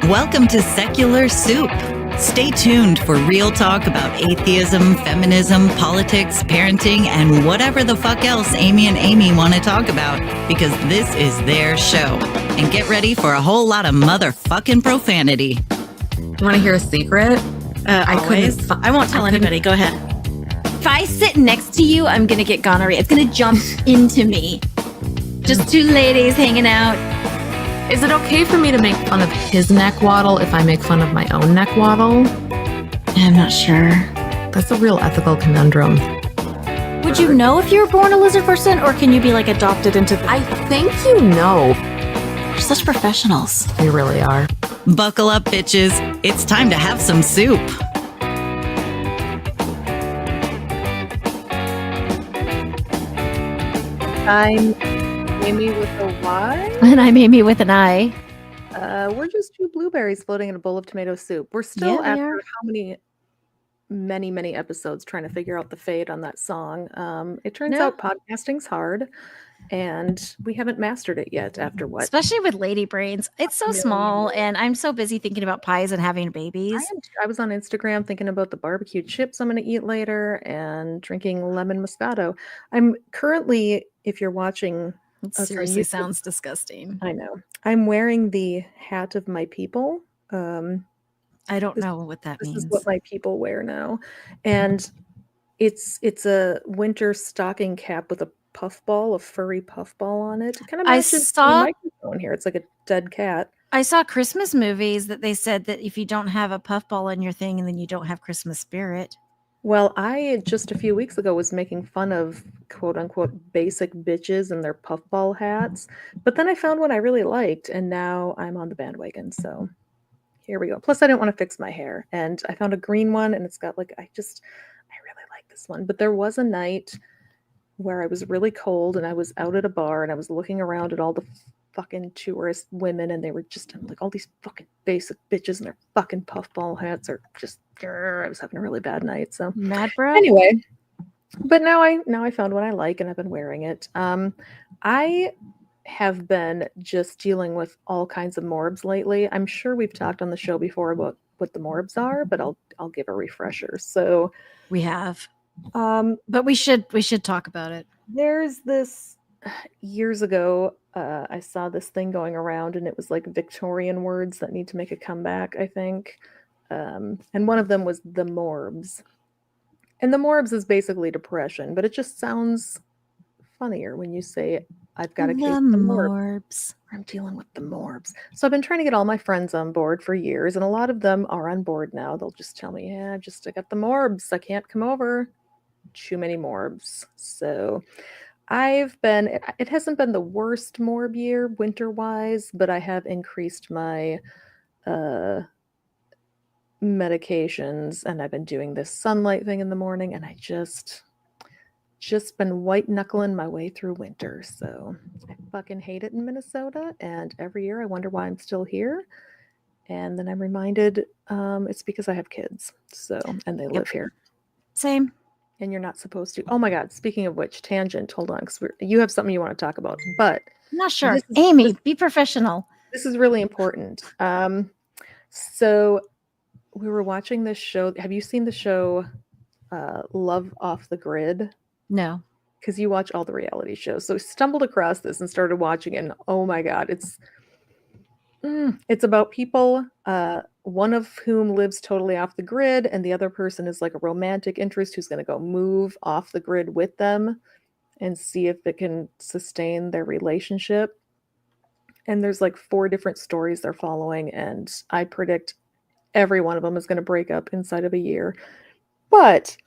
Welcome to Secular Soup. Stay tuned for real talk about atheism, feminism, politics, parenting, and whatever the fuck else Amy and Amy want to talk about, because this is their show. And get ready for a whole lot of motherfucking profanity. Want to hear a secret? I won't tell anybody. Go ahead. If I sit next to you, I'm going to get gonorrhea. It's going to jump into me. Just two ladies hanging out. Is it okay for me to make fun of his neck waddle if I make fun of my own neck waddle? I'm not sure. That's a real ethical conundrum. Would you know if you were born a lizard person, or can you be like adopted into I think you know. We're such professionals. We really are. Buckle up, bitches. It's time to have some soup. I'm Amy with a Y. And I'm Amy with an I. We're just two blueberries floating in a bowl of tomato soup. We're still after how many episodes trying to figure out the fade on that song. It turns out podcasting's hard, and we haven't mastered it yet after what? Especially with lady brains. It's so small, and I'm so busy thinking about pies and having babies. I was on Instagram thinking about the barbecue chips I'm going to eat later and drinking lemon Moscato. I'm currently, if you're watching... It seriously sounds disgusting. I know. I'm wearing the hat of my people. I don't know what that means. This is what my people wear now. And it's a winter stocking cap with a puffball, a furry puffball on it. Kind of matches the microphone here. It's like a dead cat. I saw Christmas movies that they said that if you don't have a puffball in your thing, and then you don't have Christmas spirit. Well, I just a few weeks ago was making fun of quote unquote basic bitches and their puffball hats. But then I found one I really liked, and now I'm on the bandwagon. So here we go. Plus, I didn't want to fix my hair. And I found a green one, and it's got like, I really like this one. But there was a night where I was really cold, and I was out at a bar, and I was looking around at all the fucking tourist women, and they were just like all these fucking basic bitches, and their fucking puffball hats are just... I was having a really bad night. So mad bro. Anyway, but now I found what I like, and I've been wearing it. I have been just dealing with all kinds of morbs lately. I'm sure we've talked on the show before about what the morbs are, but I'll give a refresher. So we have, but we should talk about it. There's this years ago. I saw this thing going around, and it was like Victorian words that need to make a comeback, I think. And one of them was the morbs. And the morbs is basically depression, but it just sounds funnier when you say, I've got a case of the morbs. I'm dealing with the morbs. So I've been trying to get all my friends on board for years, and a lot of them are on board now. They'll just tell me, I got the morbs. I can't come over. Too many morbs. So it hasn't been the worst morb year winter-wise, but I have increased my medications, and I've been doing this sunlight thing in the morning, and I just been white knuckling my way through winter. So I fucking hate it in Minnesota, and every year I wonder why I'm still here. And then I'm reminded it's because I have kids. So, and they live here. Same. And you're not supposed to. Oh my God. Speaking of which, tangent, hold on, because you have something you want to talk about, but I'm not sure. Amy, be professional. This is really important. So we were watching this show. Have you seen the show Love Off the Grid? No. Because you watch all the reality shows. So I stumbled across this and started watching it, and oh my God, it's about people, one of whom lives totally off the grid, and the other person is like a romantic interest who's going to go move off the grid with them and see if it can sustain their relationship. And there's like 4 different stories they're following, and I predict every one of them is going to break up inside of a year. But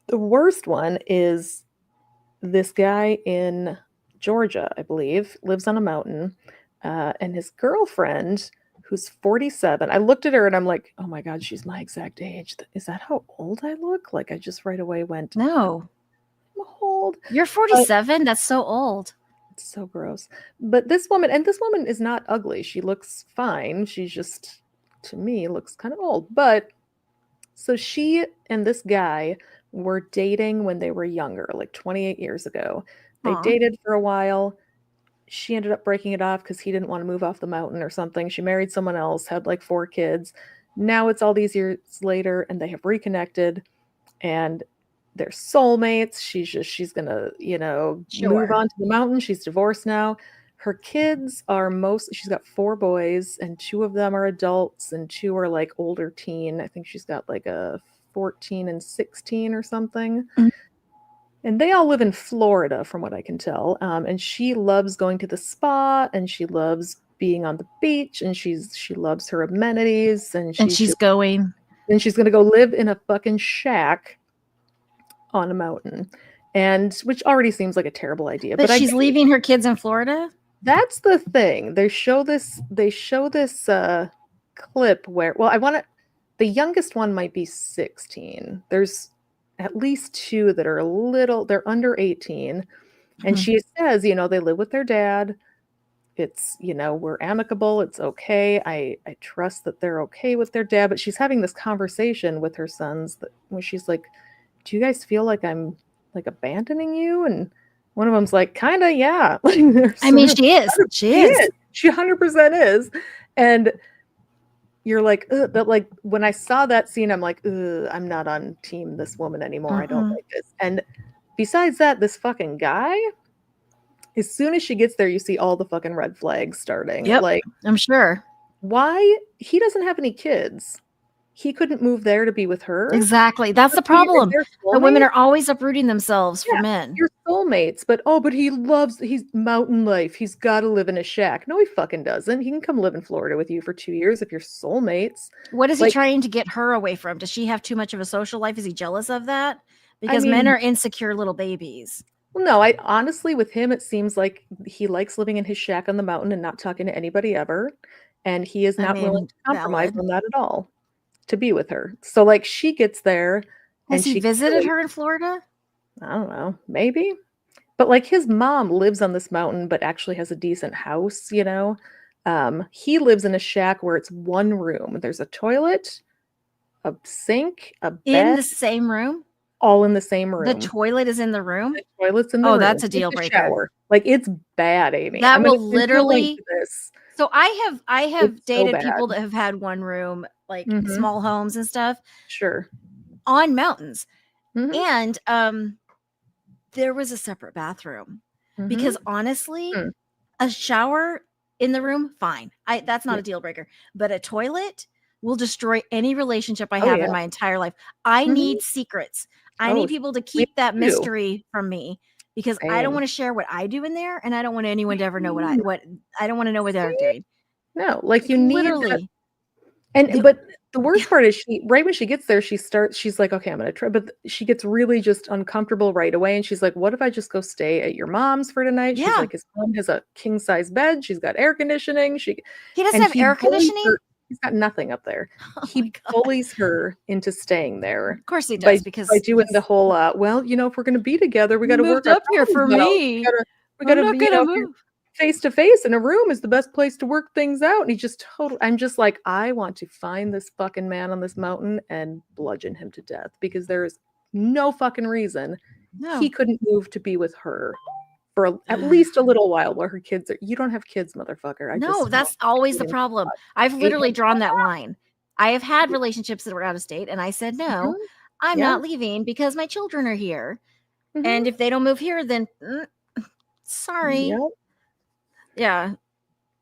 the worst one is this guy in Georgia, I believe, lives on a mountain, and his girlfriend, who's 47, I looked at her and I'm like, oh my God, she's my exact age. Is that how old I look? Like I just right away went, no, I'm old. You're 47? That's so old. It's so gross. But this woman is not ugly. She looks fine. She's just, to me, looks kind of old. But so she and this guy were dating when they were younger, like 28 years ago. They dated for a while. she ended up breaking it off because he didn't want to move off the mountain or something. She married someone else, had like 4 kids. Now it's all these years later, and they have reconnected, and they're soulmates. She's gonna, move on to the mountain. She's divorced now. Her kids are she's got 4 boys, and 2 of them are adults, and 2 are like older teen. I think she's got like a 14 and 16 or something. Mhm. And they all live in Florida, from what I can tell. And she loves going to the spa, and she loves being on the beach, and she loves her amenities, and she's going. and she's gonna go live in a fucking shack on a mountain, and which already seems like a terrible idea. But she's leaving her kids in Florida. That's the thing. They show this clip where, the youngest one might be 16. There's at least 2 that are they're under 18. And she says, they live with their dad. It's, we're amicable. It's okay. I trust that they're okay with their dad. But she's having this conversation with her sons where she's like, do you guys feel like I'm like abandoning you? And one of them's like, kind of, yeah. I mean, she is. She is. She 100% is. And you're like, ugh, but like when I saw that scene, I'm like, ugh, I'm not on team this woman anymore. I don't like this. And besides that, this fucking guy, as soon as she gets there, you see all the fucking red flags starting. Yep, like, I'm sure. Why? He doesn't have any kids. He couldn't move there to be with her. Exactly. That's the problem. The women are always uprooting themselves for men. You're soulmates, but he's mountain life. He's got to live in a shack. No, he fucking doesn't. He can come live in Florida with you for 2 years if you're soulmates. What is he trying to get her away from? Does she have too much of a social life? Is he jealous of that? Because men are insecure little babies. Well, no, I honestly, with him, it seems like he likes living in his shack on the mountain and not talking to anybody ever. And he is not willing to compromise on that at all to be with her. So like she gets there. Has he visited her in Florida? I don't know, maybe. But like his mom lives on this mountain, but actually has a decent house, He lives in a shack where it's 1 room. There's a toilet, a sink, a bed. In the same room? All in the same room. The toilet is in the room? The toilet's in the room. Oh, that's a deal breaker. Shower. Like it's bad, Amy. That will literally. This. So I have dated people that have had 1 room, like small homes and stuff. Sure. On mountains. And there was a separate bathroom because honestly, a shower in the room, fine. That's not a deal breaker, but a toilet will destroy any relationship I have in my entire life. I need secrets. I need people to keep that mystery from me because I don't want to share what I do in there, and I don't want anyone to ever know what I don't want to know what they're doing. No, like you need literally. But the worst part is right when she gets there, she's like, okay, I'm going to try. But she gets really just uncomfortable right away. And she's like, what if I just go stay at your mom's for tonight? She's like, his mom has a king size bed. She's got air conditioning. He doesn't have air conditioning. He's got nothing up there. He bullies her into staying there. Of course he does, because by doing the whole, if we're going to be together, we got to work up here for me. We got to move. Face to face in a room is the best place to work things out. And I'm just like, I want to find this fucking man on this mountain and bludgeon him to death because there is no fucking reason he couldn't move to be with her for at least a little while while her kids are. You don't have kids, motherfucker. That's always the problem. I've literally drawn that line. I have had relationships that were out of state, and I said, no, I'm not leaving because my children are here. And if they don't move here, then sorry. Yep. Yeah.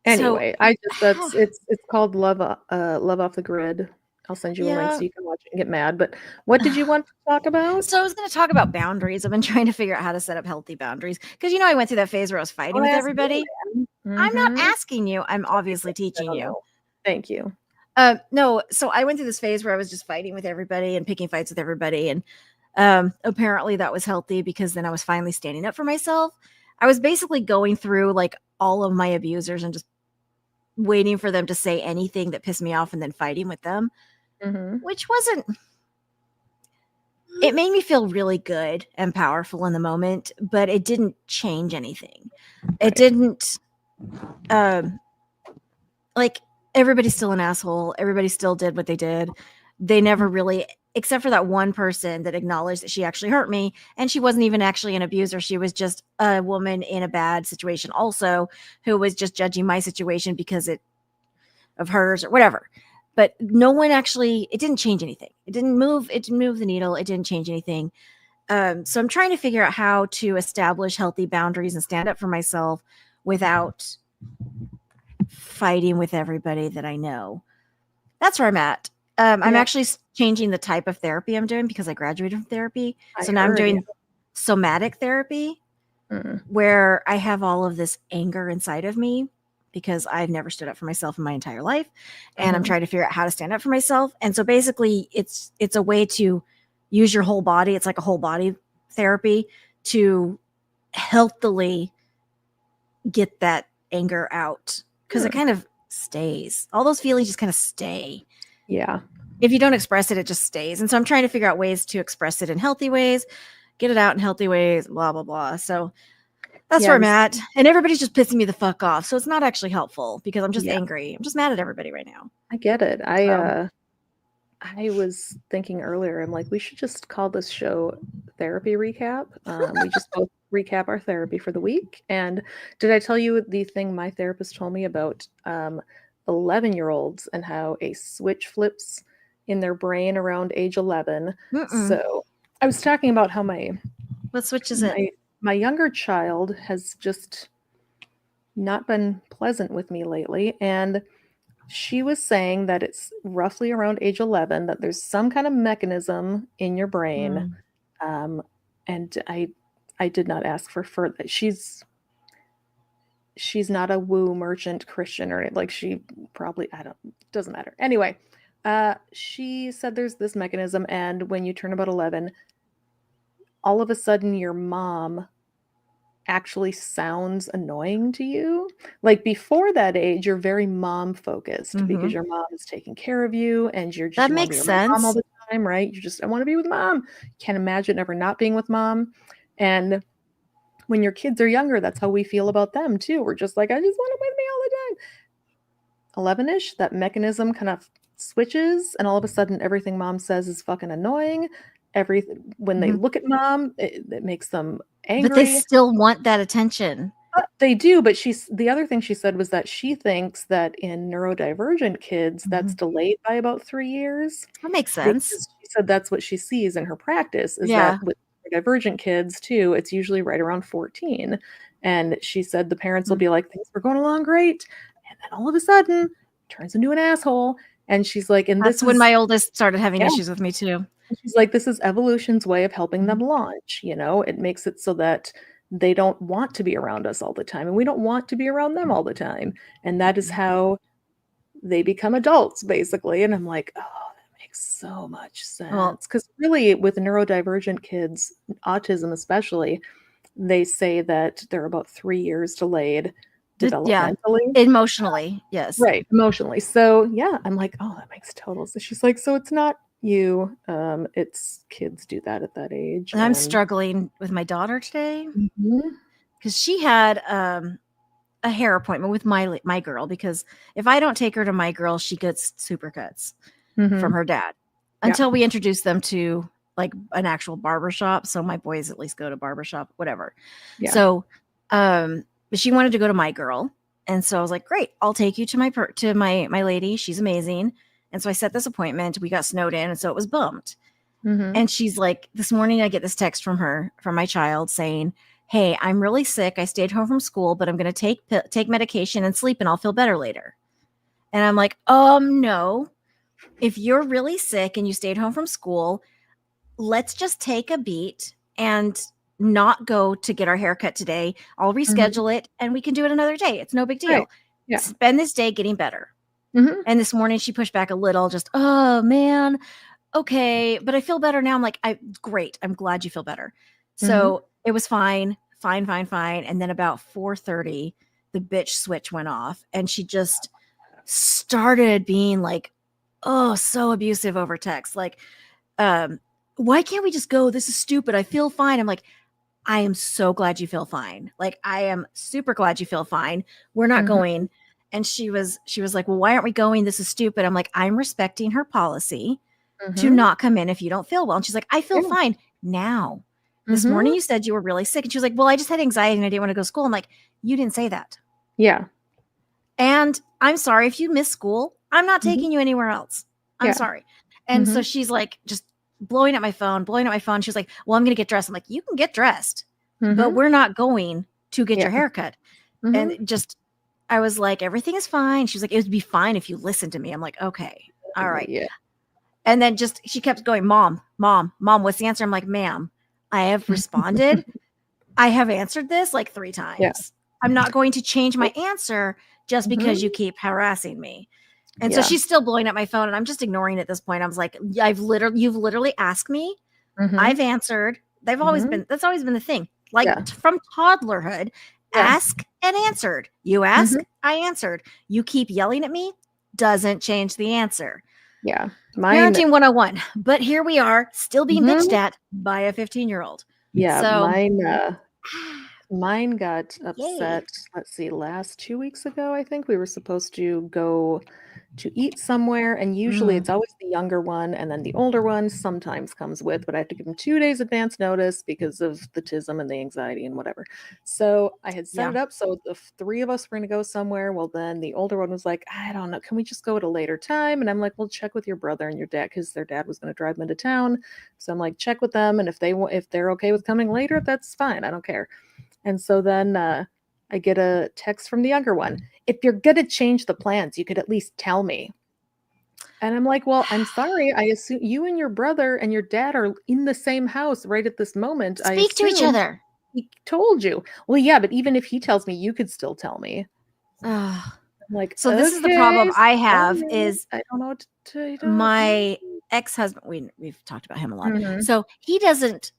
Anyway, it's called Love Off the Grid. I'll send you a link so you can watch it and get mad. But what did you want to talk about? So I was going to talk about boundaries. I've been trying to figure out how to set up healthy boundaries because I went through that phase where I was fighting with everybody. I'm not asking you. I'm obviously teaching you. Thank you. No, so I went through this phase where I was just fighting with everybody and picking fights with everybody, and apparently that was healthy because then I was finally standing up for myself. I was basically going through like all of my abusers and just waiting for them to say anything that pissed me off and then fighting with them, which it made me feel really good and powerful in the moment, but it didn't change anything. It didn't, like everybody's still an asshole. Everybody still did what they did. They never really except for that one person that acknowledged that she actually hurt me, and she wasn't even actually an abuser. She was just a woman in a bad situation also, who was just judging my situation because of hers or whatever. But no one actually, it didn't change anything. It didn't move the needle. It didn't change anything. So I'm trying to figure out how to establish healthy boundaries and stand up for myself without fighting with everybody that I know. That's where I'm at. I'm actually changing the type of therapy I'm doing because I graduated from therapy. So now I'm doing somatic therapy, where I have all of this anger inside of me because I've never stood up for myself in my entire life. And I'm trying to figure out how to stand up for myself. And so basically it's a way to use your whole body. It's like a whole body therapy to healthily get that anger out, because it kind of stays. All those feelings just kind of stay. Yeah. If you don't express it, it just stays. And so I'm trying to figure out ways to express it in healthy ways, get it out in healthy ways, blah, blah, blah. So that's where I'm at. And everybody's just pissing me the fuck off. So it's not actually helpful because I'm just angry. I'm just mad at everybody right now. I get it. I was thinking earlier, I'm like, we should just call this show Therapy Recap. We just both recap our therapy for the week. And did I tell you the thing my therapist told me about 11-year-olds and how a switch flips in their brain around age 11? So I was talking about how what switch is it? My younger child has just not been pleasant with me lately. And she was saying that it's roughly around age 11 that there's some kind of mechanism in your brain. And I did not ask for further. She's not a woo merchant Christian or anything. Like, she probably, doesn't matter. Anyway, she said there's this mechanism, and when you turn about 11, all of a sudden your mom actually sounds annoying to you. Like, before that age, you're very mom focused because your mom is taking care of you, and you're just, that makes sense. Mom all the time, right? You're just, I want to be with mom. Can't imagine ever not being with mom. And when your kids are younger, that's how we feel about them too. We're just like, I just want them with me all the time. 11-ish, that mechanism kind of switches, and all of a sudden everything mom says is fucking annoying. When they look at mom, it makes them angry. But they still want that attention. They do, but the other thing she said was that she thinks that in neurodivergent kids, that's delayed by about 3 years. That makes sense. She said that's what she sees in her practice, is that with divergent kids too, it's usually right around 14. And she said the parents will be like, things were going along great, and then all of a sudden turns into an asshole. And she's like, and that's when my oldest started having issues with me too. She's like, this is evolution's way of helping them launch. It makes it so that they don't want to be around us all the time, and we don't want to be around them all the time. And that is how they become adults, basically. And I'm like, oh, that makes so much sense. Because really, with neurodivergent kids, autism especially, they say that they're about 3 years delayed developmentally. Emotionally, yes. Right, emotionally. So yeah, I'm like, oh, that makes total sense. She's like, so it's not you, it's kids do that at that age. And I'm struggling with my daughter today because she had a hair appointment with my girl, because if I don't take her to my girl, she gets supercuts from her dad until we introduce them to like an actual barbershop. So my boys at least go to barbershop, whatever. So but she wanted to go to my girl, and so I was like, great, I'll take you to my lady, she's amazing. And so I set this appointment. We got snowed in, and so it was bumped. And she's like, this morning I get this text from my child saying, hey, I'm really sick. I stayed home from school, but I'm going to take medication and sleep, and I'll feel better later. And I'm like, no. If you're really sick and you stayed home from school, let's just take a beat and not go to get our haircut today. I'll reschedule it, and we can do it another day. It's no big deal. Right. Spend this day getting better. And this morning she pushed back a little, just, oh man, okay, but I feel better now. I'm like, great. I'm glad you feel better. So it was fine. And then about 4:30, the bitch switch went off, and she just started being like, oh, so abusive over text. Like, why can't we just go? This is stupid. I feel fine. I'm like, I am so glad you feel fine. Like, I am super glad you feel fine. We're not going. And she was like, well, why aren't we going? This is stupid. I'm like, I'm respecting her policy. to not come in if you don't feel well. And she's like, I feel fine now. This morning you said you were really sick. And she was like, well, I just had anxiety and I didn't want to go to school. I'm like, you didn't say that. Yeah. And I'm sorry if you miss school. I'm not taking you anywhere else. I'm sorry. And so she's like, just blowing up my phone. She was like, well, I'm going to get dressed. I'm like, you can get dressed, but we're not going to get your haircut. And just, I was like, everything is fine. She was like, it would be fine if you listened to me. I'm like, okay, all right. Yeah. And then just, she kept going, mom, what's the answer? I'm like, ma'am, I have responded. I have answered this like 3 times. Yeah. I'm not going to change my answer just because you keep harassing me. And so she's still blowing up my phone and I'm just ignoring it at this point. I was like, you've literally asked me. I've answered. That's always been the thing. Like from toddlerhood, ask and answered. You ask, I answered. You keep yelling at me, doesn't change the answer. Yeah. Parenting 101. But here we are still being bitched at by a 15-year-old. Yeah. So mine got upset. Let's see, last 2 weeks ago, I think we were supposed to go to eat somewhere. And usually it's always the younger one. And then the older one sometimes comes with, but I have to give them 2 days advance notice because of the tism and the anxiety and whatever. So I had set it up. So the 3 of us were going to go somewhere. Well, then the older one was like, I don't know. Can we just go at a later time? And I'm like, well, check with your brother and your dad, because their dad was going to drive them into town. So I'm like, check with them. And if they're okay with coming later, that's fine. I don't care. And so then I get a text from the younger one. If you're going to change the plans, you could at least tell me. And I'm like, well, I'm sorry. I assume you and your brother and your dad are in the same house right at this moment. Speak to each other. He told you. Well, yeah, but even if he tells me, you could still tell me. I'm like, so this is the problem I have is I don't know what to do. My ex-husband, we've talked about him a lot. So he doesn't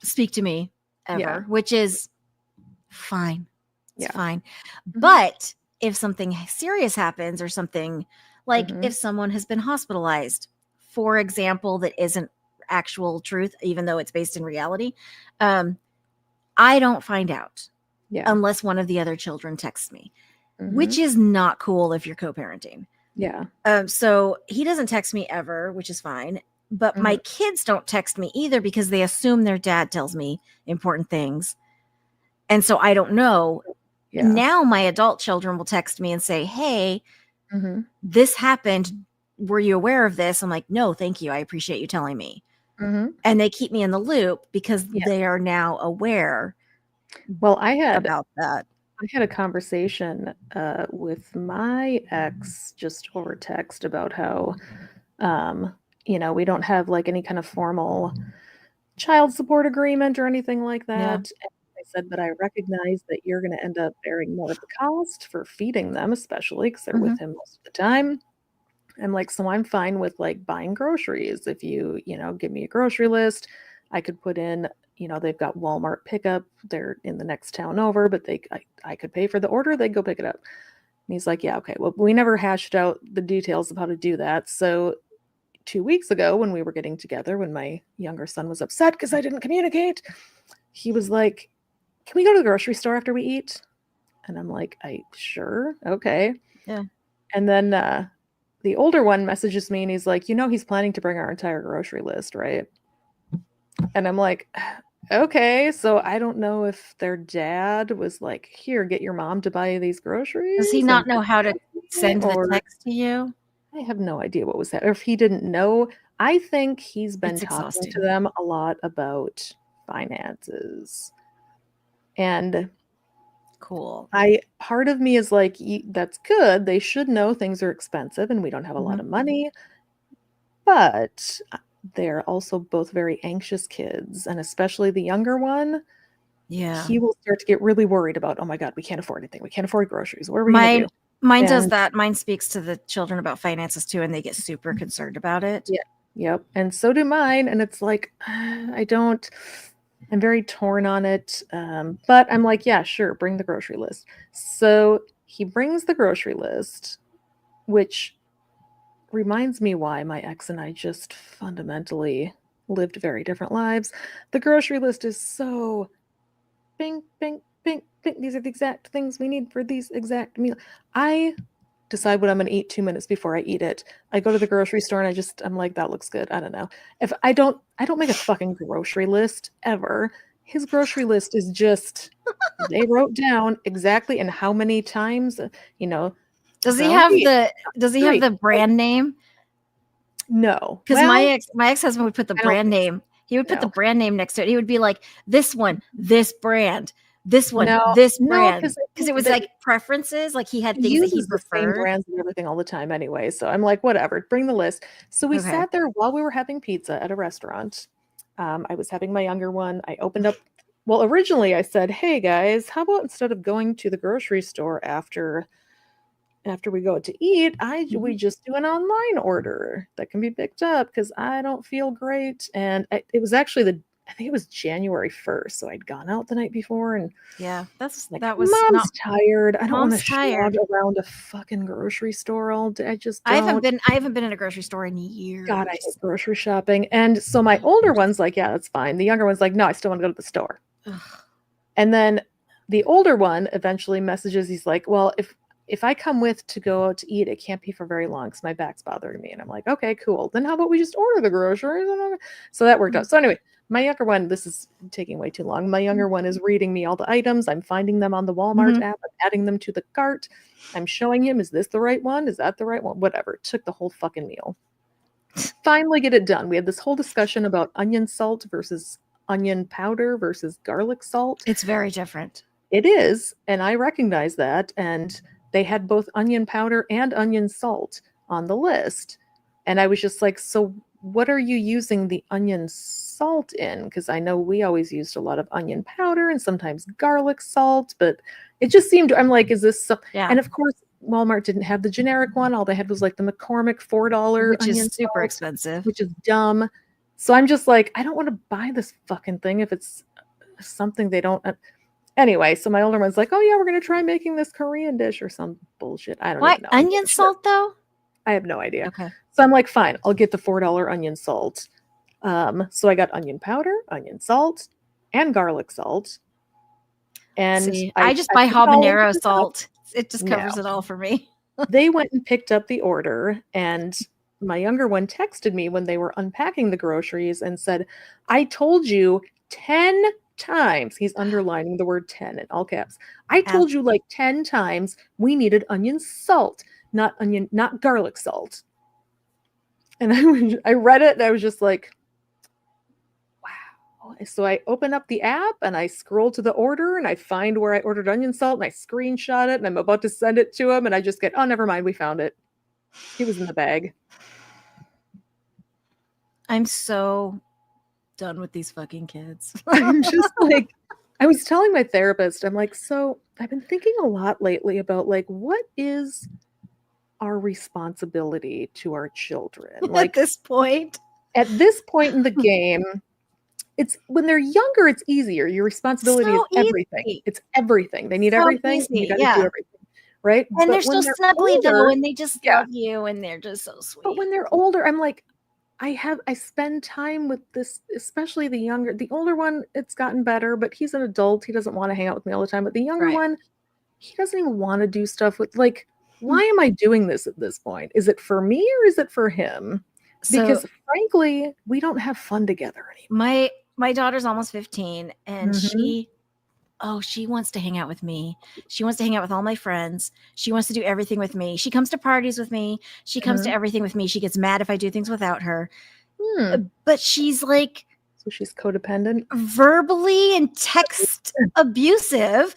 speak to me ever, which is fine. It's fine. But if something serious happens or something like if someone has been hospitalized, for example, that isn't actual truth, even though it's based in reality, I don't find out unless one of the other children texts me, which is not cool if you're co-parenting. Yeah. So he doesn't text me ever, which is fine. But my kids don't text me either because they assume their dad tells me important things. And so I don't know. Yeah. Now my adult children will text me and say, hey, this happened. Were you aware of this? I'm like, no, thank you. I appreciate you telling me. And they keep me in the loop because they are now aware. Well, I had about that. I had a conversation with my ex just over text about how, we don't have like any kind of formal child support agreement or anything like that. Yeah. And I said, but I recognize that you're going to end up bearing more of the cost for feeding them, especially because they're with him most of the time. I'm like, so I'm fine with like buying groceries. If you give me a grocery list, I could put in, they've got Walmart pickup. They're in the next town over, but I could pay for the order. They'd go pick it up. And he's like, yeah, okay. Well, we never hashed out the details of how to do that. So 2 weeks ago when we were getting together, when my younger son was upset because I didn't communicate, he was like, can we go to the grocery store after we eat? And I'm like, sure. Okay. Yeah. And then, the older one messages me and he's like, he's planning to bring our entire grocery list, right? And I'm like, okay. So I don't know if their dad was like, here, get your mom to buy these groceries. Does he not know how to send the text to you? I have no idea what was that. Or if he didn't know, I think he's been talking to them a lot about finances. And cool. Part of me is like, that's good. They should know things are expensive and we don't have a lot of money. But they're also both very anxious kids. And especially the younger one. Yeah. He will start to get really worried about, oh my God, we can't afford anything. We can't afford groceries. What are we going to do? Mine does that. Mine speaks to the children about finances too. And they get super concerned about it. Yeah. Yep. And so do mine. And it's like, I'm very torn on it. But I'm like, yeah, sure. Bring the grocery list. So he brings the grocery list, which reminds me why my ex and I just fundamentally lived very different lives. The grocery list is so bing, bing, bing, bing. These are the exact things we need for these exact meals. I decide what I'm going to eat 2 minutes before I eat it. I go to the grocery store and I'm like, that looks good. I don't know. If I don't make a fucking grocery list ever. His grocery list is just, they wrote down exactly and how many times, Does he have the brand name? No. Because my ex-husband would put the brand name. He would put the brand name next to it. He would be like, this one, this brand. This one, this brand, because it was like preferences. Like he had things that he preferred. The same brands and everything all the time anyway. So I'm like, whatever, bring the list. So we sat there while we were having pizza at a restaurant. I was having my younger one. I opened up. Well, originally I said, hey guys, how about instead of going to the grocery store after we go to eat, we just do an online order that can be picked up because I don't feel great. And it was actually I think it was January 1st. So I'd gone out the night before and mom's tired. I don't want to shrug around a fucking grocery store all day. I haven't been in a grocery store in years. God, I hate grocery shopping. And so my older one's like, yeah, that's fine. The younger one's like, no, I still want to go to the store. Ugh. And then the older one eventually messages, he's like, well, if I come with to go out to eat, it can't be for very long because my back's bothering me. And I'm like, okay, cool. Then how about we just order the groceries? So that worked out. So anyway, my younger one, this is taking way too long. My younger one is reading me all the items. I'm finding them on the Walmart app. I'm adding them to the cart. I'm showing him, is this the right one? Is that the right one? Whatever. It took the whole fucking meal. Finally get it done. We had this whole discussion about onion salt versus onion powder versus garlic salt. It's very different. It is. And I recognize that. And they had both onion powder and onion salt on the list. And I was just like, so what are you using the onion salt in? Because I know we always used a lot of onion powder and sometimes garlic salt, but it just seemed, I'm like, is this and of course, Walmart didn't have the generic one. All they had was like the McCormick $4 which onion is super salt, expensive, which is dumb. So I'm just like, I don't want to buy this fucking thing if it's something they don't. Anyway, so my older one's like, oh yeah, we're going to try making this Korean dish or some bullshit. I don't know. Why onion salt though? I have no idea. Okay. So I'm like, fine, I'll get the $4 onion salt. So I got onion powder, onion salt, and garlic salt. And I just buy habanero salt. It just covers it all for me. They went and picked up the order, and my younger one texted me when they were unpacking the groceries and said, I told you 10 times, he's underlining the word 10 in all caps. I told you like 10 times we needed onion salt, not garlic salt. And I read it and I was just like, wow. So I open up the app and I scroll to the order and I find where I ordered onion salt and I screenshot it and I'm about to send it to him and I just get, oh, never mind, we found it. He was in the bag. I'm so done with these fucking kids. I'm just like, I was telling my therapist, I'm like, so I've been thinking a lot lately about like, what is our responsibility to our children? Like at this point in the game, it's when they're younger, it's easier. Your responsibility is everything. Easy. It's everything. They need everything. You got to do everything. Right. And they're so snuggly though, and they just love you and they're just so sweet. But when they're older, I'm like, I spend time with this, especially the older one, it's gotten better, but he's an adult. He doesn't want to hang out with me all the time. But the younger one, he doesn't even want to do stuff with, like, why am I doing this at this point? Is it for me or is it for him? Because frankly, we don't have fun together anymore. My daughter's almost 15 and she wants to hang out with me. She wants to hang out with all my friends. She wants to do everything with me. She comes to parties with me. She comes to everything with me. She gets mad if I do things without her. But she's like, so she's codependent, verbally and text abusive.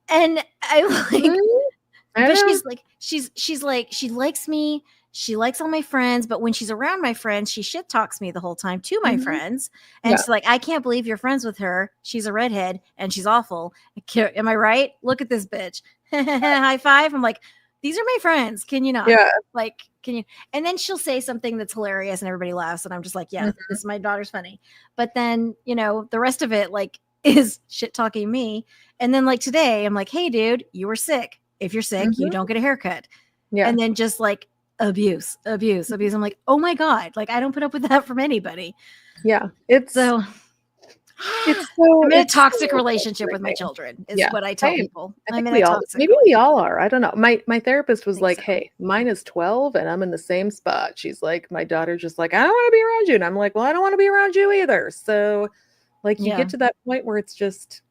And she's like, she likes me. She likes all my friends, but when she's around my friends, she shit talks me the whole time to my friends. And she's like, I can't believe you're friends with her. She's a redhead and she's awful. Am I right? Look at this bitch. High five. I'm like, these are my friends. Can you not? Yeah. Like, can you? And then she'll say something that's hilarious and everybody laughs. And I'm just like, yeah, this my daughter's funny. But then, the rest of it like is shit talking me. And then like today, I'm like, hey, dude, you were sick. If you're sick, you don't get a haircut. Yeah. And then just like, abuse. I'm like, oh my God, like I don't put up with that from anybody. Yeah. It's so I'm in a it's toxic so relationship with my frustrating. children, is Yeah, what I tell same. people. I I'm think in we a all toxic maybe we all relationship. are. I don't know. My therapist was think like, so. "Hey, mine is 12 and I'm in the same spot." She's like, "My daughter's just like, I don't want to be around you." And I'm like, "Well, I don't want to be around you either." So, like, you Yeah. get to that point where it's just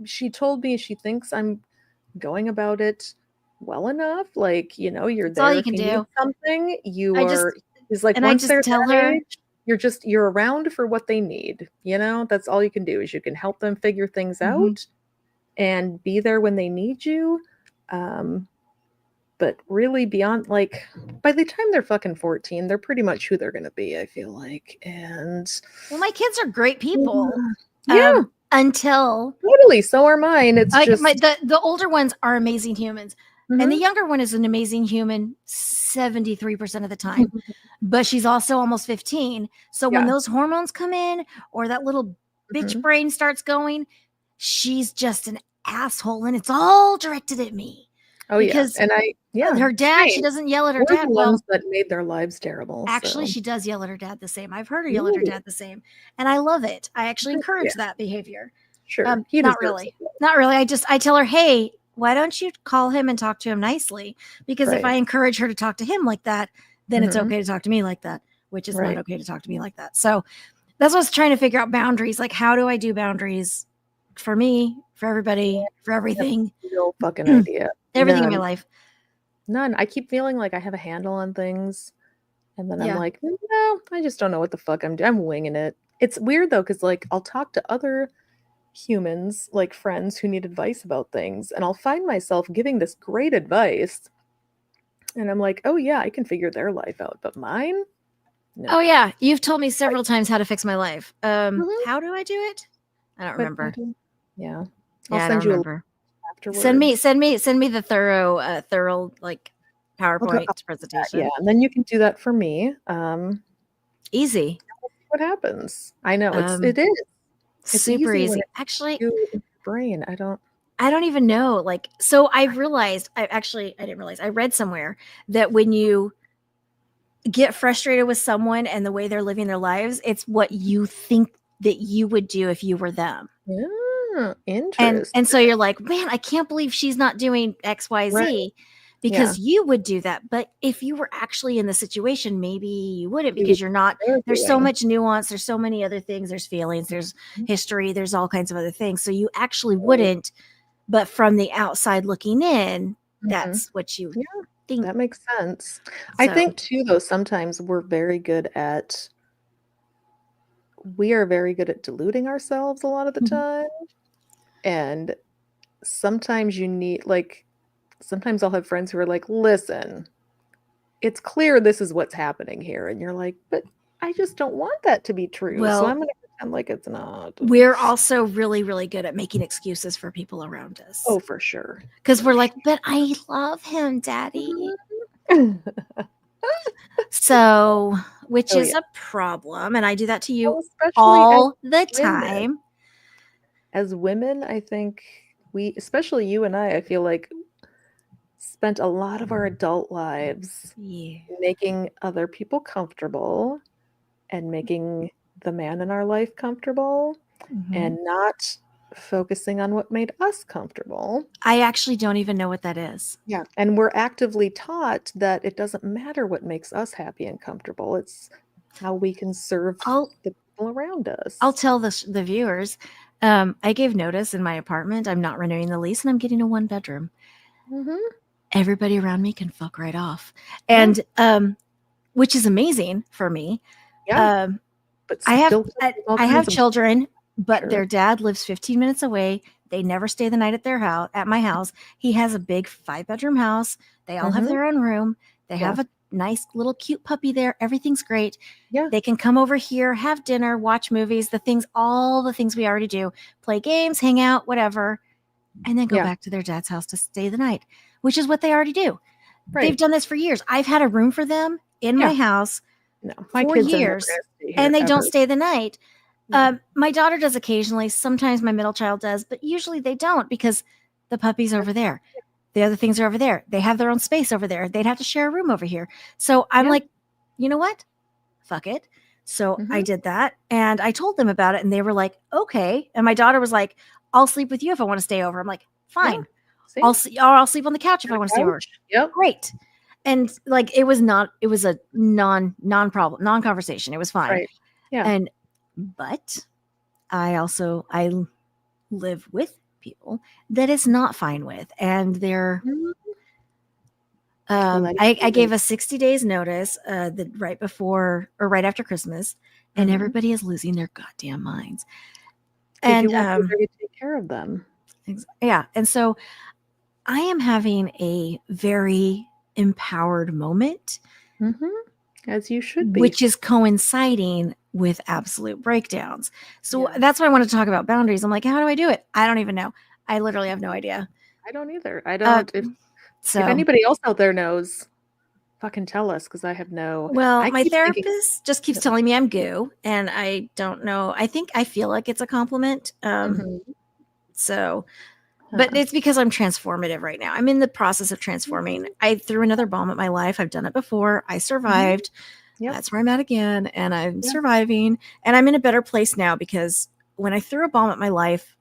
she told me she thinks I'm going about it well enough. Like, you're That's all there you if can you need do. something. You I just are He's like, and I once just they're tell that her, age, you're around for what they need. That's all you can do is you can help them figure things Mhm. out and be there when they need you. But really beyond, like, by the time they're fucking 14, they're pretty much who they're gonna be, I feel like. And well, my kids are great people. yeah, Until totally. So are mine. It's like just the older ones are amazing humans. And the Mhm. younger one is an amazing human 73% of the time. But she's also almost 15. So when Yeah. those hormones come in or that little bitch Mhm. brain starts going, she's just an asshole. And it's all directed at me. Oh yeah. Because And her dad, she same. doesn't yell at her We're dad. the Well, ones that made their lives terrible. actually, So she does yell at her dad the same. I've heard her yell at her Ooh, dad the same. And I love it. I actually good for you. encourage that behavior. Sure. He Not deserves really. it. Not really. I tell her, hey, why don't you call him and talk to him nicely? Because if Right. I encourage her to talk to him like that, then it's Mhm. okay to talk to me like that, which is not Right. okay to talk to me like that. So that's what I was trying to figure out boundaries. Like, how do I do boundaries for me, for everybody, for I have everything, no fucking idea. everything in my None. life? None. I keep feeling like I have a handle on things. And then I'm Yeah. like, no, I just don't know what the fuck I'm doing. I'm winging it. It's weird though, because like I'll talk to other humans, like friends who need advice about things, and I'll find myself giving this great advice. And I'm like, oh yeah, I can figure their life out, but mine? No. Oh, yeah. You've told me several times how to fix my life. Mhm. How do I do it? I don't But remember. yeah. Yeah, I'll I don't send you a link remember. afterwards. Send me the thorough like Okay, PowerPoint yeah, presentation. and then you can do that for me. Easy. What happens? I know it Um, is. It's super easy when easy. it's Actually, you in your brain. I don't. I don't even know. Like, so I realized, I didn't realize, I read somewhere that when you get frustrated with someone and the way they're living their lives, it's what you think that you would do if you were them. Yeah, And interesting. so you're like, man, I can't believe she's not doing XYZ Right. because you would do that. But if you were actually in the situation, maybe you wouldn't, You because you're not, are there's so doing. much nuance, there's so many other things, there's feelings, there's history, there's all kinds of other things. So you actually wouldn't, but from the outside looking in, that's what you Yeah, think. that makes sense. I So think too, though, sometimes we are very good at deluding ourselves a lot of the Mhm. time. And sometimes sometimes I'll have friends who are like, listen, it's clear this is what's happening here. And you're like, but I just don't want that to be true. So well, I'm going to pretend like it's not. we're also really, really good at making excuses for people around us. Oh, for sure. Because we're like, but I love him, Daddy. So, which Oh, is yeah. a problem. And I do that to you Well, especially all the women. time. As women, I think especially you and I feel like spent a lot of our adult lives Yeah. making other people comfortable and making the man in our life comfortable and not focusing on what made us comfortable. I actually don't even know what that is. Yeah. And we're actively taught that it doesn't matter what makes us happy and comfortable. It's how we can serve I'll the people around us. I'll tell the viewers. I gave notice in my apartment. I'm not renewing the lease and I'm getting a 1-bedroom. Mhm. Everybody around me can fuck right off. Yeah. And which is amazing for me. Yeah. But I have still all I have kinds of children, but Sure. their dad lives 15 minutes away. They never stay the night at their house, at my house. He has a big 5-bedroom house. They all have Mhm. their own room. They Yeah. have a nice little cute puppy there. Everything's great. Yeah. They can come over here, have dinner, watch movies, all the things we already do, play games, hang out, whatever, and then go Yeah. back to their dad's house to stay the night, which is what they already do. They've Right. done this for years. I've had a room for them in my house No, my for kids years, are never gonna stay here and they don't ever. stay the night. No. My daughter does occasionally. Sometimes my middle child does, but usually they don't because the puppy's over there. The other things are over there. They have their own space over there. They'd have to share a room over here. So I'm Yeah. like, you know what? Fuck it. So I did that, and I told them about it, and they were like, okay. And my daughter was like, I'll sleep with you if I want to stay over. I'm like, fine. Yeah, I'll sleep on the couch if I want to stay over. Yep. Great. And like, it was a non-problem, non-conversation. It was fine. Right. Yeah. But I live with people that is not fine with, and they're, I gave a 60 days notice, right before or right after Christmas, and everybody is losing their goddamn minds. And you want to take care of them. Yeah. And so I am having a very empowered moment, as you should be, which is coinciding with absolute breakdowns. So that's why I wanted to talk about boundaries. I'm like, how do I do it? I don't even know. I literally have no idea. I don't either. I don't. If anybody else out there knows, fucking tell us, because I have no. Well, my therapist just keeps telling me I'm goo, and I don't know. I feel like it's a compliment. So, but it's because I'm transformative right now. I'm in the process of transforming. I threw another bomb at my life. I've done it before. I survived. That's where I'm at again, and I'm surviving, and I'm in a better place now, because when I threw a bomb at my life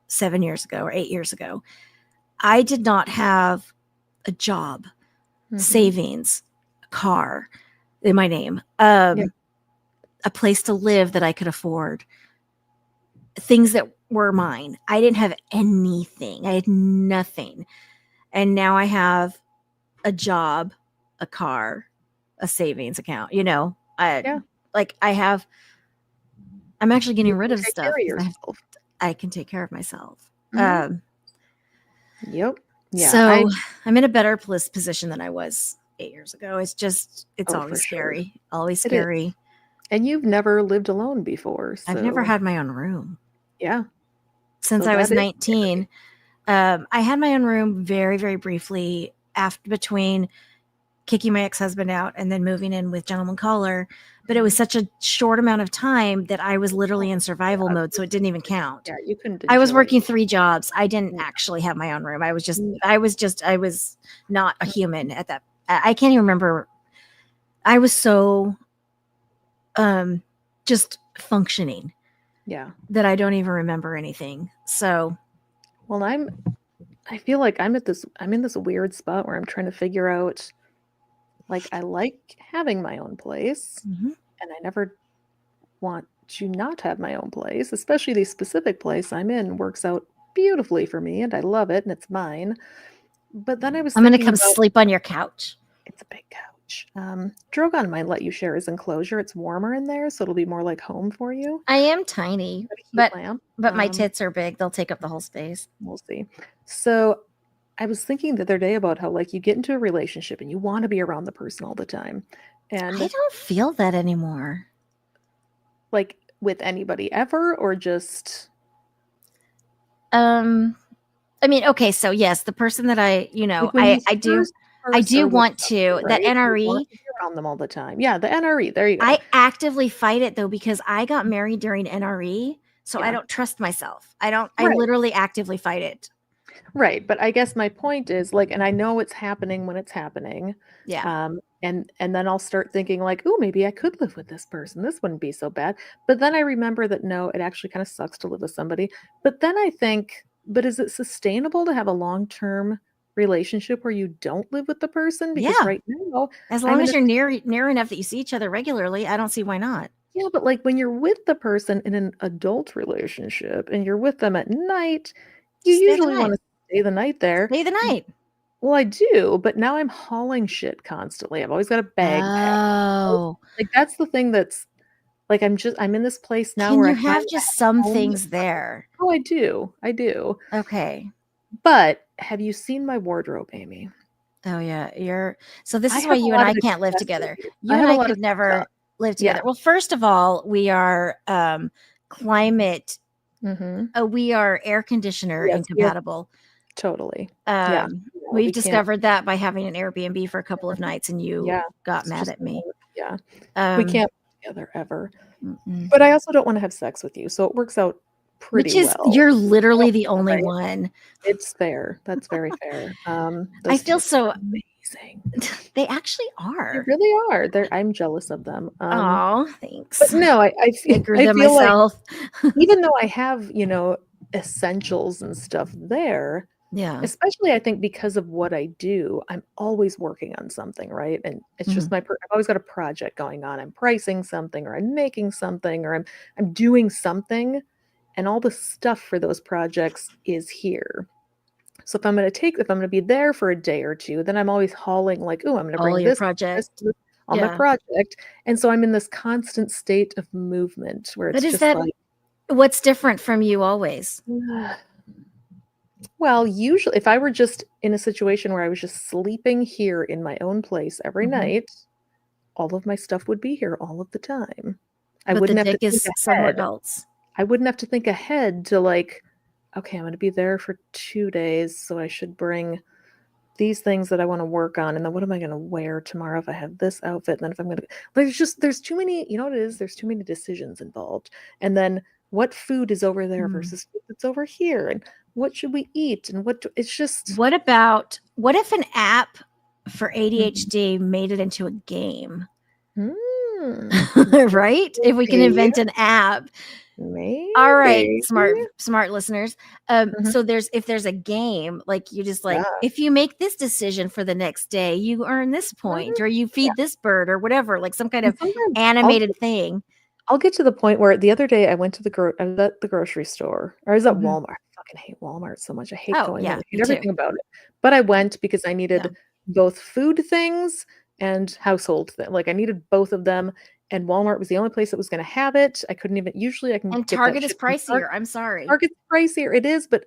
7 years ago or 8 years ago, I did not have a job, savings, a car in my name, a place to live that I could afford, things that were mine. I didn't have anything. I had nothing. And now I have a job, a car, a savings account, I'm actually getting rid of stuff. I can take care of myself. Yeah. So I'm in a better position than I was 8 years ago. It's always scary, always scary. And you've never lived alone before. So. I've never had my own room. Yeah. Since I was 19. I had my own room very, very briefly between kicking my ex-husband out and then moving in with Gentleman Caller. But it was such a short amount of time that I was literally in survival mode. So it didn't even count. Yeah, you couldn't. I was working 3 jobs. I didn't actually have my own room. I was not a human at that. I can't even remember. I was so just functioning. Yeah. That I don't even remember anything. So. Well, I feel like I'm in this weird spot where I'm trying to figure out, like, I like having my own place, and I never want to not have my own place, especially the specific place I'm in works out beautifully for me, and I love it, and it's mine. But then I'm going to come sleep on your couch. It's a big couch. Drogon might let you share his enclosure. It's warmer in there, so it'll be more like home for you. I am tiny, but my tits are big. They'll take up the whole space. We'll see. So I was thinking the other day about how, like, you get into a relationship and you want to be around the person all the time. And I don't feel that anymore. Like, with anybody ever, or just... I mean, okay, so yes, the person that I do want to, right? That NRE. You want to be around them all the time. Yeah, the NRE. There you go. I actively fight it, though, because I got married during NRE, so I don't trust myself. I literally actively fight it. Right, but I guess my point is, like, and I know it's happening when it's happening. Yeah. And then I'll start thinking, like, oh, maybe I could live with this person. This wouldn't be so bad. But then I remember that, no, it actually kind of sucks to live with somebody. But then I think, but is it sustainable to have a long-term relationship where you don't live with the person? Because right now, as long as you're near enough that you see each other regularly, I don't see why not. Yeah, but like when you're with the person in an adult relationship and you're with them at night, you usually want to stay the night there. Stay the night. Well, I do, but now I'm hauling shit constantly. I've always got a bag. Oh, like that's the thing that's like I'm in this place now where you have just some things there. Oh, I do. Okay. But have you seen my wardrobe, Amy? Oh yeah, so this is why you and I can't live together. You and I could never live together. Yeah. Well, first of all, we are climate. We are air conditioner incompatible. Totally. We've discovered that by having an Airbnb for a couple of nights, and you got mad at me. Yeah. We can't live together ever. But I also don't want to have sex with you, so it works out pretty well. You're literally the only one. It's fair. That's very fair. I feel so amazing. They actually They are. really are. I'm jealous of them. Oh, thanks. But no, I I grew them feel like myself. even though I have, essentials and stuff there, Yeah. especially I think because of what I do, I'm always working on something, right? And it's just I've always got a project going on. I'm pricing something, or I'm making something, or I'm doing something, and all the stuff for those projects is here. So if I'm going to be there for a day or two, then I'm always hauling like, oh, I'm going to All bring your this project. on my Yeah. project. And so I'm in this constant state of movement where it's But is just that like, what's different from you always? well, usually if I were just in a situation where I was just sleeping here in my own place every night, all of my stuff would be here all of the time. I But the wouldn't have to dick think is somewhere ahead. else. I wouldn't have to think ahead to like, okay, I'm going to be there for 2 days, so I should bring these things that I want to work on, and then what am I going to wear tomorrow if I have this outfit? And then if I'm going to, there's too many, you know what it is? There's too many decisions involved. And then what food is over there versus food that's over here, and what should we eat, and it's just. What if an app for ADHD made it into a game? Right? If we can invent an app. Maybe. All right, smart listeners. So if there's a game, like you just like, if you make this decision for the next day, you earn this point, or you feed this bird, or whatever, like some kind of animated thing. I'll get to the point where the other day I went to I was at the grocery store, or I was at Walmart. I fucking hate Walmart so much. I hate going there. I hate everything about it. But I went because I needed both food things and household things. Like I needed both of them. And Walmart was the only place that was going to have it. I couldn't even, usually I can And get Target that is pricier. I'm sorry. Target's pricier. It is, but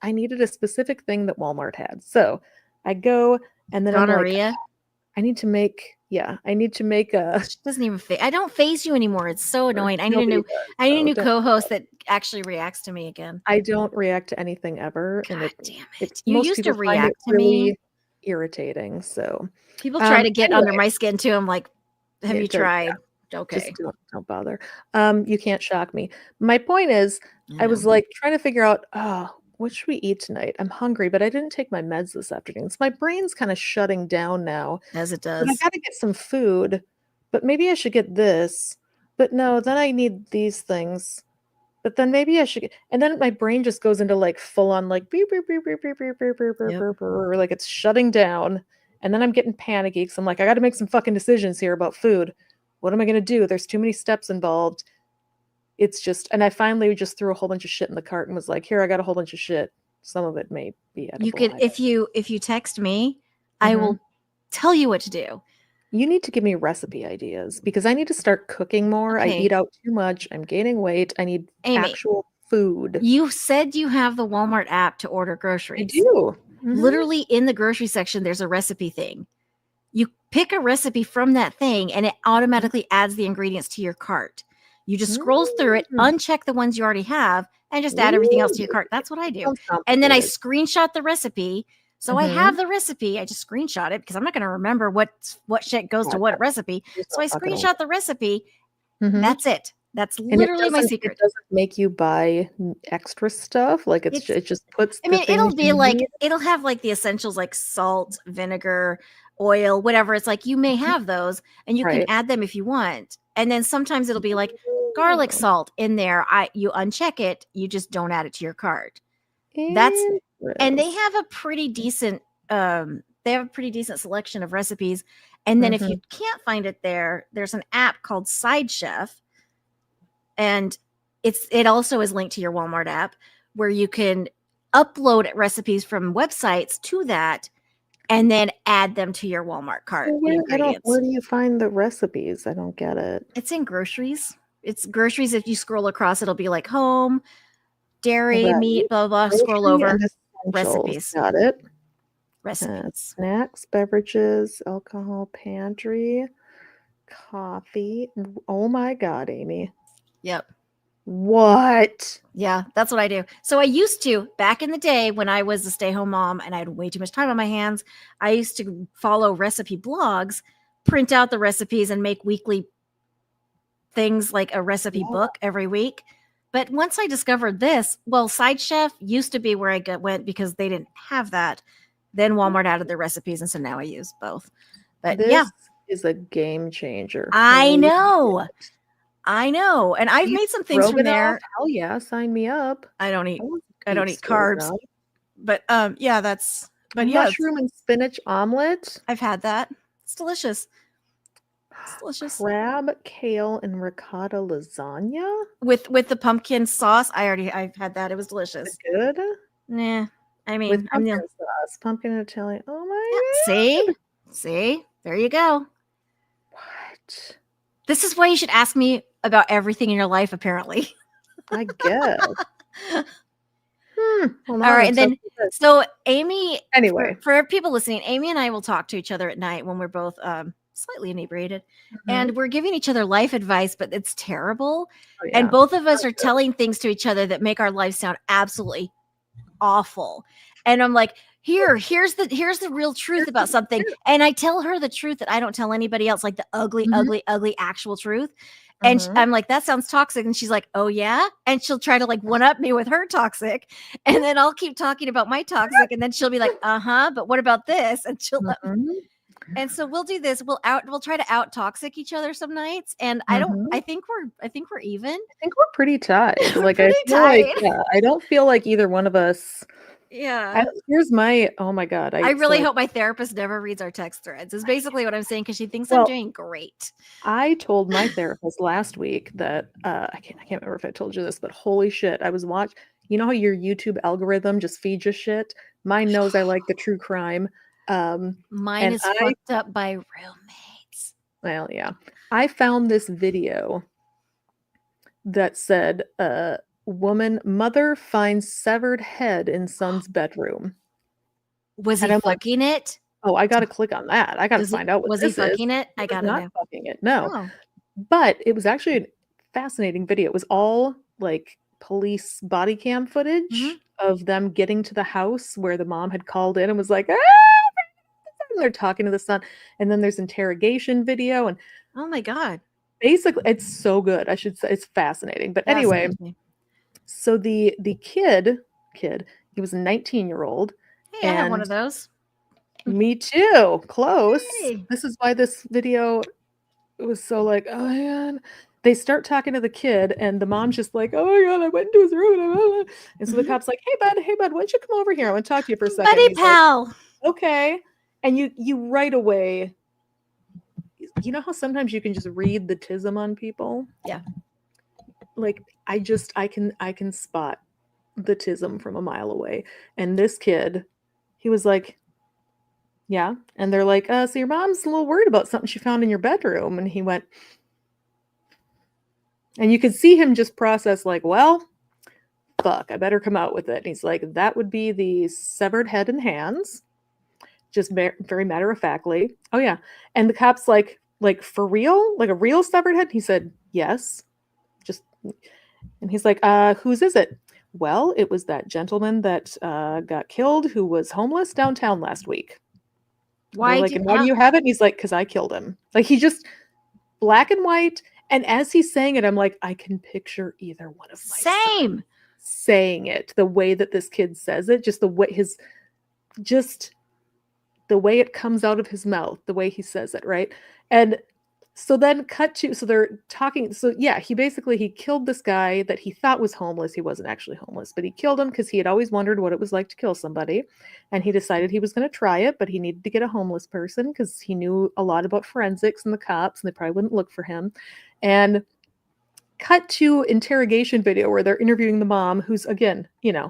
I needed a specific thing that Walmart had. So I go, and then gonorrhea. I'm like, I need to make a. It doesn't even I don't phase you anymore. It's so annoying. I need a new co-host that actually reacts to me again. I don't react to anything ever. God and damn it. You used to react to really me. Irritating. So people try to get under my skin too. I'm like, have you tried? Yeah. Okay. Just don't bother. You can't shock me. My point is, I was like trying to figure out, what should we eat tonight? I'm hungry, but I didn't take my meds this afternoon. So my brain's kind of shutting down now. As it does. But I got to get some food, but maybe I should get this. But no, then I need these things. But then maybe I should get, and then my brain just goes into like full on like beep, beep, beep, beep, beep, beep, beep, beep, beep, beep, like it's shutting down. And then I'm getting panicky because I'm like, I got to make some fucking decisions here about food. What am I going to do? There's too many steps involved. It's just, and I finally just threw a whole bunch of shit in the cart and was like, here, I got a whole bunch of shit. Some of it may be edible. You could, if you text me, I will tell you what to do. You need to give me recipe ideas because I need to start cooking more. I eat out too much. I'm gaining weight. I need actual food. You said you have the Walmart app to order groceries. I do. Literally in the grocery section, there's a recipe thing. You pick a recipe from that thing and it automatically adds the ingredients to your cart. You just scroll through it, uncheck the ones you already have, and just add everything else to your cart. That's what I do. And then I screenshot the recipe. So I have the recipe. I just screenshot it because I'm not going to remember what shit goes to what recipe. So I screenshot the recipe. That's it. That's literally my secret. It doesn't make you buy extra stuff. Like it just puts. I mean, it'll be like it'll have like the essentials like salt, vinegar, oil, whatever. It's like you may have those, and you can add them if you want. And then sometimes it'll be like garlic salt in there. You uncheck it. You just don't add it to your cart. And they have a pretty decent. They have a pretty decent selection of recipes. And then if you can't find it there, there's an app called Side Chef. And it also is linked to your Walmart app where you can upload recipes from websites to that and then add them to your Walmart cart. So where do you find the recipes? I don't get it. It's in groceries. It's groceries. If you scroll across, it'll be like home, dairy, meat, blah, blah, blah. Scroll over. Recipes. Got it. Recipes. Snacks, beverages, alcohol, pantry, coffee. Oh my God, Amy. Yep. What? Yeah, that's what I do. So I used to, back in the day when I was a stay-home mom and I had way too much time on my hands, I used to follow recipe blogs, print out the recipes and make weekly things like a recipe book every week. But once I discovered this, Side Chef used to be where I went because they didn't have that. Then Walmart added their recipes, and so now I use both. But This is a game changer. I Holy know. shit. I know. And I've Beef made some things from there. Hell yeah, sign me up. I don't eat want beef carbs. stroganoff. But yeah, that's Mushroom and spinach omelet. I've had that. It's delicious. It's delicious. Crab, kale, and ricotta lasagna With the pumpkin sauce. I've had that. It was delicious. good. Nah. I mean, With pumpkin sauce, pumpkin Italian. Oh my God. See? There you go. What? This is why you should ask me about everything in your life, apparently. I guess. All right, and then so Amy. Anyway, for people listening, Amy and I will talk to each other at night when we're both slightly inebriated, and we're giving each other life advice, but it's terrible. Oh, yeah. And both of us are telling things to each other that make our life sound absolutely awful. And I'm like, here's the real truth about something. And I tell her the truth that I don't tell anybody else, like the ugly actual truth. And I'm like, that sounds toxic. And she's like, oh yeah. And she'll try to like one up me with her toxic. And then I'll keep talking about my toxic. And then she'll be like, but what about this? And she'll and so we'll do this. We'll try to out toxic each other some nights. And I think we're even. I think we're pretty tight. Like I feel like I don't feel like either one of us. Yeah. Here's my, oh my God. I really hope my therapist never reads our text threads is basically what I'm saying. Cause she thinks I'm doing great. I told my therapist last week that, I can't remember if I told you this, but holy shit. I was you know how your YouTube algorithm just feeds you shit? Mine knows I like the true crime. Mine is fucked up by roommates. Well, yeah. I found this video that said, mother finds severed head in son's bedroom. Was he fucking it? Oh, I gotta click on that. I gotta find out what this is. Was he fucking it? I gotta know. Not fucking it. No. But it was actually a fascinating video. It was all like police body cam footage of them getting to the house where the mom had called in and was like, and they're talking to the son. And then there's interrogation video. And oh my God. Basically, it's so good. I should say it's fascinating. But anyway. So the kid, he was a 19-year-old. Hey, I have one of those. Me too. Close. Hey. This is why this video was so like, oh my God. They start talking to the kid and the mom's just like, oh my God, I went into his room. And so the cop's like, hey bud, why don't you come over here? I want to talk to you for a second. Buddy pal. Like, okay. And you right away, you know how sometimes you can just read the tism on people? Yeah. Like I can spot the tism from a mile away. And this kid, he was like, yeah. And they're like, so your mom's a little worried about something she found in your bedroom. And he went, and you could see him just process like, well, fuck, I better come out with it. And he's like, that would be the severed head and hands. Just very matter of factly. Oh yeah. And the cop's like for real? Like a real severed head? He said, yes. And he's like, whose is it? Well, it was that gentleman that got killed who was homeless downtown last week. Why? Like, and why do you have it? And he's like, because I killed him. Like he just black and white. And as he's saying it, I'm like, I can picture either one of my sons saying it. The way that this kid says it, just the way it comes out of his mouth, the way he says it, right? And so then so they're talking. So yeah, he killed this guy that he thought was homeless. He wasn't actually homeless, but he killed him because he had always wondered what it was like to kill somebody. And he decided he was going to try it, but he needed to get a homeless person because he knew a lot about forensics and the cops and they probably wouldn't look for him. And cut to interrogation video where they're interviewing the mom who's again,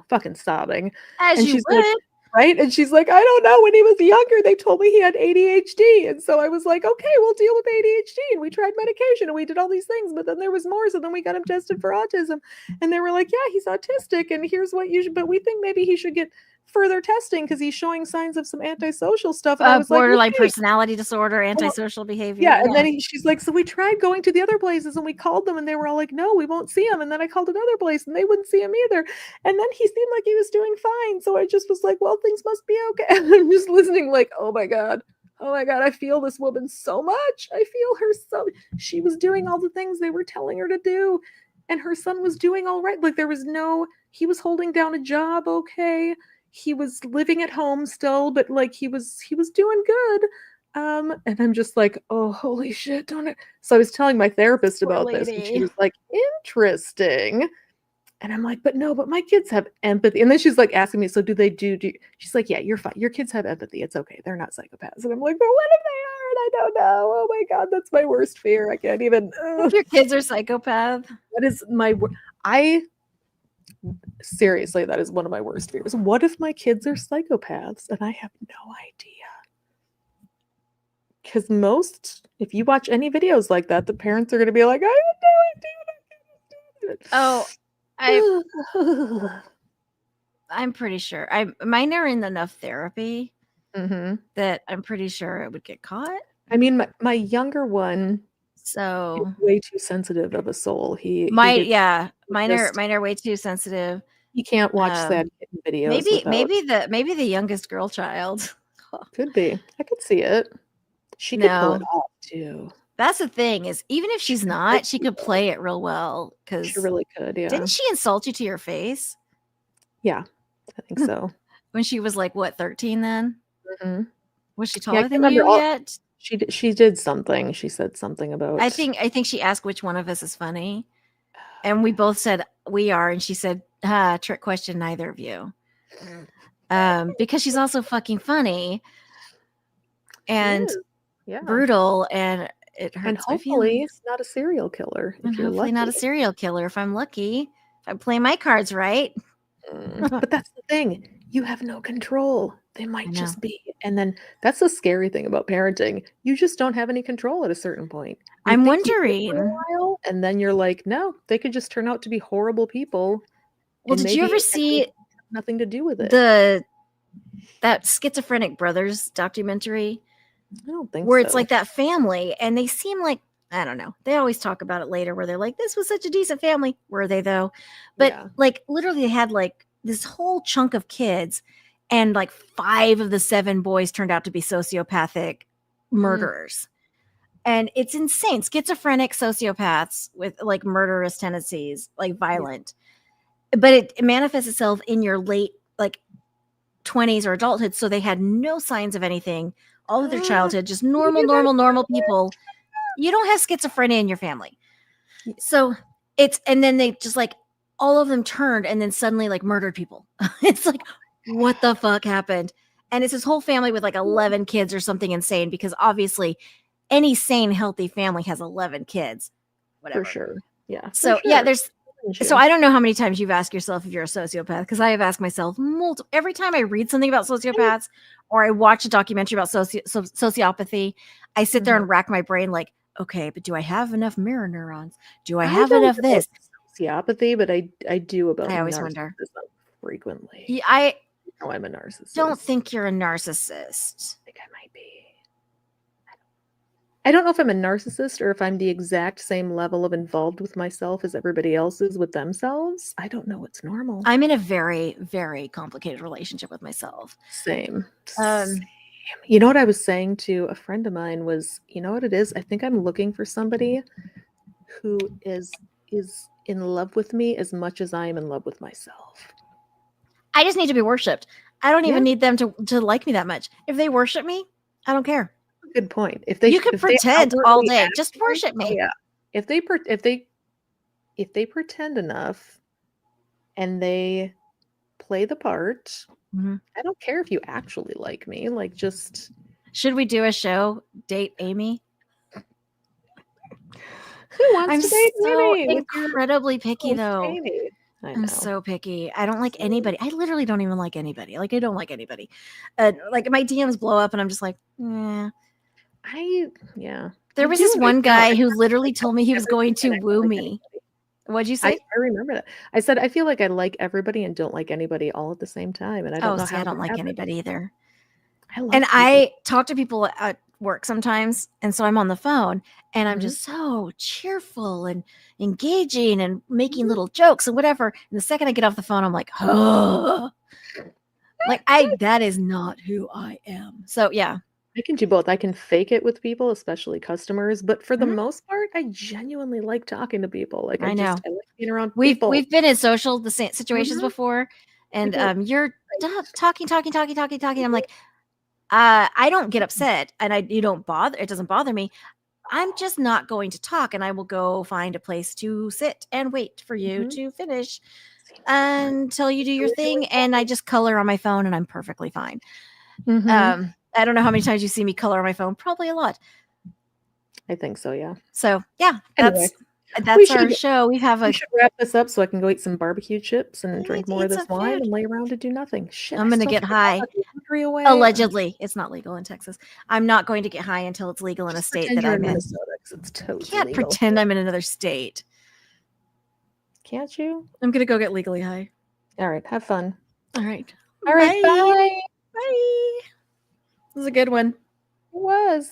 fucking sobbing. As you would. Like, right? And she's like, I don't know. When he was younger, they told me he had ADHD. And so I was like, okay, we'll deal with ADHD. And we tried medication and we did all these things, but then there was more. So then we got him tested for autism. And they were like, yeah, he's autistic. And here's what but we think maybe he should get further testing because he's showing signs of some antisocial stuff. And I was borderline personality disorder, antisocial behavior. Yeah. And then she's like, so we tried going to the other places and we called them and they were all like, no, we won't see him. And then I called another place and they wouldn't see him either. And then he seemed like he was doing fine. So I just was like, well, things must be okay. And I'm just listening like, oh my God, I feel this woman so much. I feel her so, she was doing all the things they were telling her to do. And her son was doing all right. Like he was holding down a job. Okay. he was living at home still, but like he was doing good. And I'm just like, oh, holy shit, don't it? So I was telling my therapist Poor about this, and she lady. was like, interesting. And I'm like, but no, but my kids have empathy. And then she's like asking me, so do they do? She's like, yeah, you're fine. Your kids have empathy. It's okay. They're not psychopaths. And I'm like, but what if they are? And I don't know. Oh my God, that's my worst fear. I can't even. If your kids are psychopath. That is my. I seriously, that is one of my worst fears. What if my kids are psychopaths and I have no idea? Because if you watch any videos like that, the parents are going to be like, I have no idea. Oh, I'm pretty sure. Mine are in enough therapy that I'm pretty sure it would get caught. I mean, my younger one, so he's way too sensitive of a soul. Mine are way too sensitive. He can't watch sad kitten videos. Maybe the youngest girl child. Could be. I could see it. She could pull it off too. That's the thing is, even if she's not, she could play it real well. Because she really could. Yeah. Didn't she insult you to your face? Yeah, I think so. When she was like, what, 13 then? Mm-hmm. Was she taller than you yet? She did something. She said something about. I think she asked which one of us is funny, and we both said we are, and she said, trick question, neither of you. Because she's also fucking funny and brutal, and it hurts. And hopefully not a serial killer. And hopefully not a serial killer if I'm lucky. If I play my cards right. But that's the thing. You have no control. They might just be. And then that's the scary thing about parenting. You just don't have any control at a certain point. I'm wondering. And then you're like, no, they could just turn out to be horrible people. Well, did you ever see nothing to do with it? That Schizophrenic Brothers documentary? I don't think where it's like that family, and they seem like, I don't know. They always talk about it later where they're like, this was such a decent family. Were they though? But like literally they had like this whole chunk of kids, and like 5 of the 7 boys turned out to be sociopathic murderers. And it's insane. Schizophrenic sociopaths with like murderous tendencies, like violent. But it manifests itself in your late like 20s or adulthood. So they had no signs of anything all of their childhood, just normal people. You don't have schizophrenia in your family. So and then they just like, all of them turned and then suddenly like murdered people. It's like, what the fuck happened? And it's this whole family with like 11 kids or something insane, because obviously any sane, healthy family has 11 kids. Whatever. For sure. Yeah. So yeah, so I don't know how many times you've asked yourself if you're a sociopath, because I have asked myself every time I read something about sociopaths or I watch a documentary about sociopathy, I sit there and rack my brain like, okay, but do I have enough mirror neurons? Do I have enough this? Sociopathy, but I do about. I always wonder frequently. Yeah, I know I'm a narcissist. Don't think you're a narcissist. I think I might be. I don't know if I'm a narcissist or if I'm the exact same level of involved with myself as everybody else is with themselves. I don't know what's normal. I'm in a very, very complicated relationship with myself. Same. You know what I was saying to a friend of mine was, you know what it is? I think I'm looking for somebody who is in love with me as much as I am in love with myself. I just need to be worshipped. I don't even need them to like me that much. If they worship me, I don't care. Good point. You can pretend all day. Just worship me. Yeah. If they pretend enough and they play the part, I don't care if you actually like me. Like, just. Should we do a show? Date Amy? Who wants to date Amy? Incredibly picky though. I'm so picky. I don't like anybody. I literally don't even like anybody. Like, I don't like anybody. Like, my DMs blow up and I'm just like, eh. There was this one guy who literally told me he was going to woo me. What'd you say? I remember that. I said, I feel like I like everybody and don't like anybody all at the same time. And I don't know how I don't like anybody either. And I talk to people at work sometimes. And so I'm on the phone and I'm just so cheerful and engaging and making little jokes and whatever. And the second I get off the phone, I'm like, oh, like that is not who I am. So yeah. I can do both. I can fake it with people, especially customers, but for the most part, I genuinely like talking to people. Like, I like being around people. We've been in situations before, and you're talking. I'm like, I don't get upset, and you don't bother. It doesn't bother me. I'm just not going to talk, and I will go find a place to sit and wait for you to finish until you do your thing. And I just color on my phone, and I'm perfectly fine. I don't know how many times you see me color on my phone. Probably a lot. I think so, yeah. So yeah, Anyway, that's our show. We should wrap this up so I can go eat some barbecue chips and drink more of this wine and lay around and do nothing. Shit, I'm gonna get high. Away. Allegedly, it's not legal in Texas. I'm not going to get high until it's legal in a state that I'm in. It's totally Can't legal. pretend I'm in another state. Can't you? I'm gonna go get legally high. All right, have fun. All right. All right, bye. Bye. This was a good one. It was.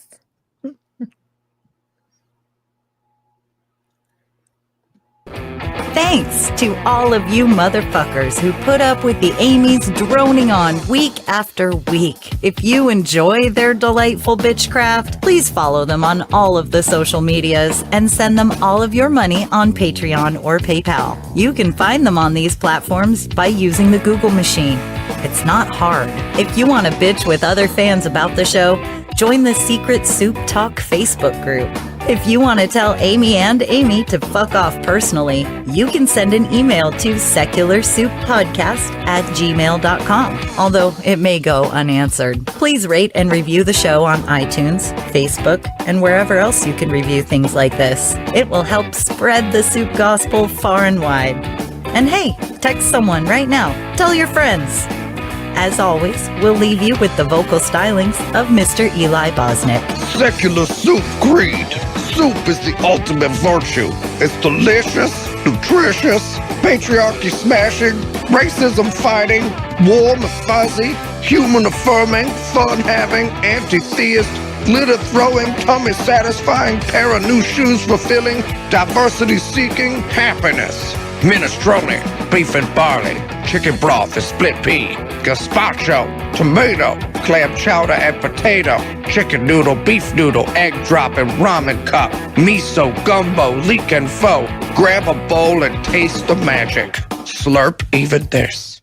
Thanks to all of you motherfuckers who put up with the Amy's droning on week after week. If you enjoy their delightful bitchcraft, please follow them on all of the social medias and send them all of your money on Patreon or PayPal. You can find them on these platforms by using the Google machine. It's not hard. If you want to bitch with other fans about the show, join the Secret Soup Talk Facebook group. If you want to tell Amy and Amy to fuck off personally, you can send an email to secularsouppodcast@gmail.com, although it may go unanswered. Please rate and review the show on iTunes, Facebook, and wherever else you can review things like this. It will help spread the soup gospel far and wide. And hey, text someone right now. Tell your friends. As always, we'll leave you with the vocal stylings of Mr. Eli Bosnick. Secular soup creed. Soup is the ultimate virtue. It's delicious, nutritious, patriarchy smashing, racism fighting, warm and fuzzy, human affirming, fun having, anti-theist, glitter throwing, tummy satisfying, pair of new shoes fulfilling, diversity seeking, happiness. Minestrone, beef and barley, chicken broth and split pea, gazpacho, tomato, clam chowder and potato, chicken noodle, beef noodle, egg drop and ramen cup, miso, gumbo, leek and pho. Grab a bowl and taste the magic. Slurp even this.